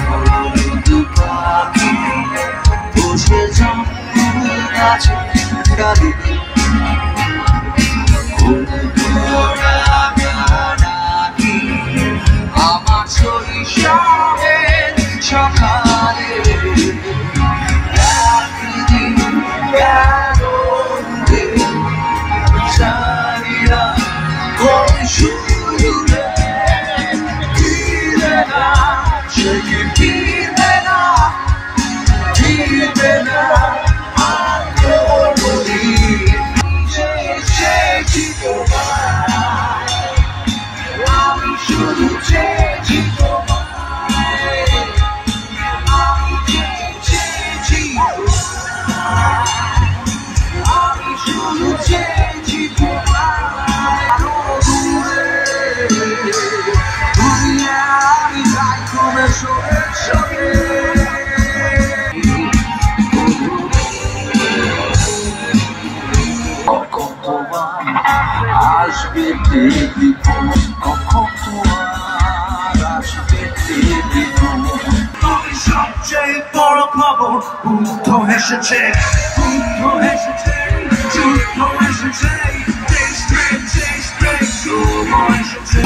হলুদ পাখি বসে জঙ্গল গাছে ডালি ডাকি আমার শৈশবের সকালে একদিন গেল জানিনা কোন সুরে ফিরবে না সে কি ফিরবে না ফিরবে না আর কোনদিন চেয়েছি তোমায় আমি শুধু চেয়েছি তোমায় আমি চেয়েছি আমি শুধু চেয়েছি তোমায় আমি যাই তোমার সঙ্গে সঙ্গে কখন তোমার আসবে টেলিফোন কখন তোমার আসবে টেলিফোন সবচেয়ে বড় খবর বুদ্ধ এসেছে যুদ্ধ এসেছে দেশ প্রেম শুভ এসেছে